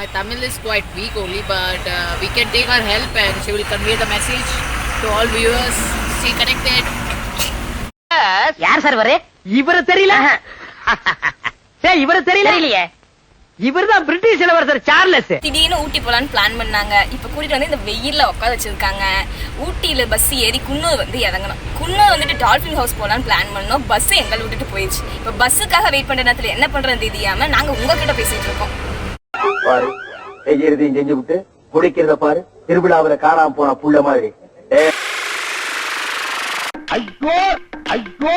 My Tamil is quite weak only, but we can take her help and she will convey the message to all viewers. Stay connected. யார் sir வரே? இவரு தெரியல. டேய் இவரு தெரியலையே. இவர்தான் பிரிட்டிஷ் இளவரசர் சார்லஸ். திடீர்னு ஊட்டி போலான்னு பிளான் பண்ணாங்க. இப்ப கூட்டிட்டு வந்து இந்த வெயில்ல உட்கார வச்சிருக்காங்க. ஊட்டியில பஸ் ஏறி குன்னூர் வந்து இறங்கணும். குன்னூர் வந்துட்டு டால்பின் ஹவுஸ் போலான்னு பிளான் பண்ணோம். பஸ் எங்களை விட்டுட்டு போயிடுச்சு. இப்ப பஸ்ஸுக்காக வெயிட் பண்ற நேரத்துல என்ன பண்றது தெரியாம நாங்க உங்ககிட்ட பேசிட்டு இருக்கோம். பாரு செய்யறதையும் செஞ்சு விட்டு குடிக்கிறத பாரு. திருவிழாவில காணாம போன புள்ள மாதிரி. ஐயோ ஐயோ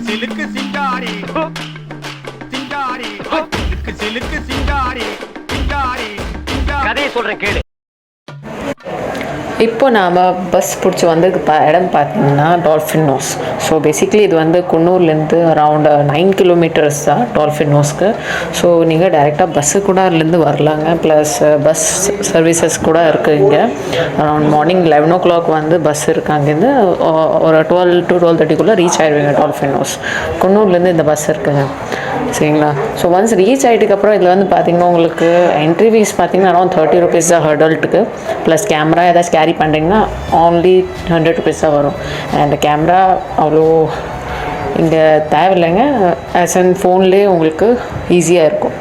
சிலுக்கு சிங்காரி சிங்காரி சிலுக்கு சிங்காரி சிங்காரி கதையை சொல்றேன் கேளு. இப்போ நாம் பஸ் பிடிச்சி வந்து இடம் பார்த்தீங்கன்னா டால்ஃபின் நோஸ். ஸோ பேசிக்லி இது வந்து குன்னூர்லேருந்து அரவுண்ட் 9 கிலோமீட்டர்ஸ் தான் டால்ஃபின் நோஸ்க்கு. ஸோ நீங்கள் டைரெக்டாக பஸ்ஸு கூட அதுலேருந்து வரலாங்க. ப்ளஸ் பஸ் சர்வீசஸ் கூட இருக்குது இங்கே. அரவுண்ட் மார்னிங் 11 o'clock வந்து பஸ் இருக்குது. அங்கேருந்து ஒரு 12 to 12:30 ரீச் ஆகிடுவீங்க டால்ஃபின் நோஸ். குன்னூர்லேருந்து இந்த பஸ் இருக்குங்க, சரிங்களா? ஸோ ஒன்ஸ் ரீச் ஆகிட்டுக்கப்புறம் இதில் வந்து பார்த்திங்கன்னா உங்களுக்கு என்ட்ரி ஃபீஸ் பார்த்திங்கன்னா அரௌண்ட் 30 rupees தான் அடல்ட்டுக்கு. ப்ளஸ் கேமரா ஏதாச்சும் கேரி பண்ணுறீங்கன்னா only 100 rupees தான் வரும். அண்ட் கேமரா அவ்வளோ இங்கே தேவையில்லைங்க. ஆஸ் அண்ட் ஃபோன்லேயே உங்களுக்கு ஈஸியாக இருக்கும்.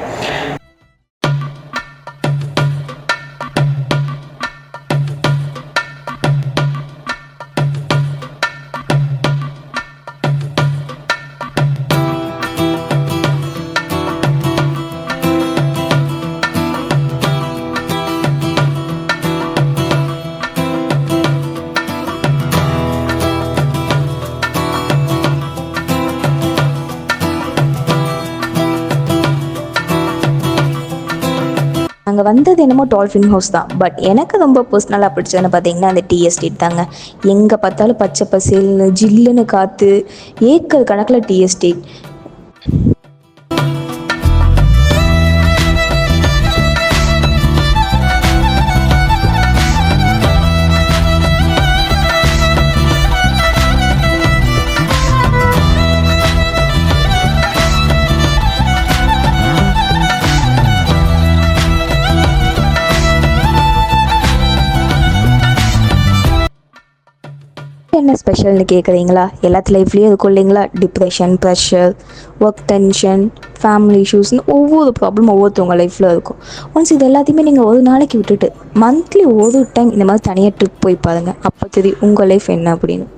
அங்கே வந்தது என்னமோ டால்ஃபின் ஹவுஸ் தான். பட் எனக்கு ரொம்ப பர்சனலாக பிடிச்சதுன்னு பார்த்தீங்கன்னா அந்த டீ எஸ்டேட் தாங்க. எங்கே பார்த்தாலும் பச்சை பசேல்னு ஜில்லுன்னு காற்று, ஏக்கர் கணக்கில் டீ எஸ்டேட். என்ன ஸ்பெஷல்னு கேட்குறீங்களா? எல்லாத்து லைஃப்லேயும் இருக்கும் இல்லைங்களா? Depression, pressure, work tension, family இஷ்யூஸ்னு ஒவ்வொரு ப்ராப்ளம் ஒவ்வொருத்தவங்க லைஃப்பில் இருக்கும். ஒன்ஸ் இது எல்லாத்தையுமே நீங்கள் ஒரு நாளைக்கு விட்டுட்டு மந்த்லி ஒரு டைம் இந்த மாதிரி தனியாக ட்ரிப் போய் பாருங்கள். அப்போ தெரியும் உங்கள் லைஃப் என்ன அப்படின்னு.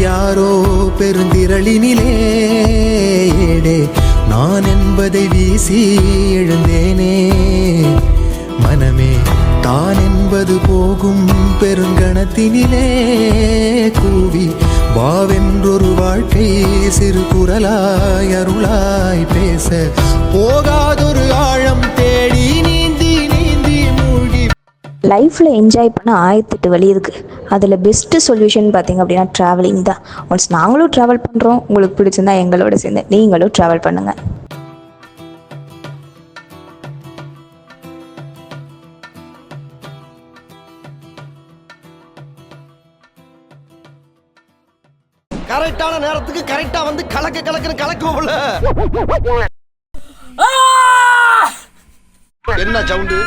யாரோ பெருந்திரளினிலே ஏடே நான் என்பதை வீசி எழுந்தேனே. மனமே தான் என்பது போகும் பெருங்கணத்தினிலே கூவி வாவென்றொரு வாழ்க்கை சிறு குரலாய் அருளாய் பேச போகாதொரு ஆழம் தேடி நீந்தி நீந்தி மூழ்கி. லைஃப்பில் என்ஜாய் பண்ண 1008 வழி இருக்குது. அதில் பெஸ்ட்டு சொல்யூஷன் பார்த்திங்க அப்படின்னா ட்ராவலிங் தான். ஒன்ஸ் நாங்களும் ட்ராவல் பண்ணுறோம், உங்களுக்கு பிடிச்சிருந்தா எங்களோட சேர்ந்து நீங்களும் ட்ராவல் பண்ணுங்கள். கரெக்டான நேரத்துக்கு கரெக்டா வந்து கலக்குன்னு கலக்குவோம்ல. என்ன சவுண்டு?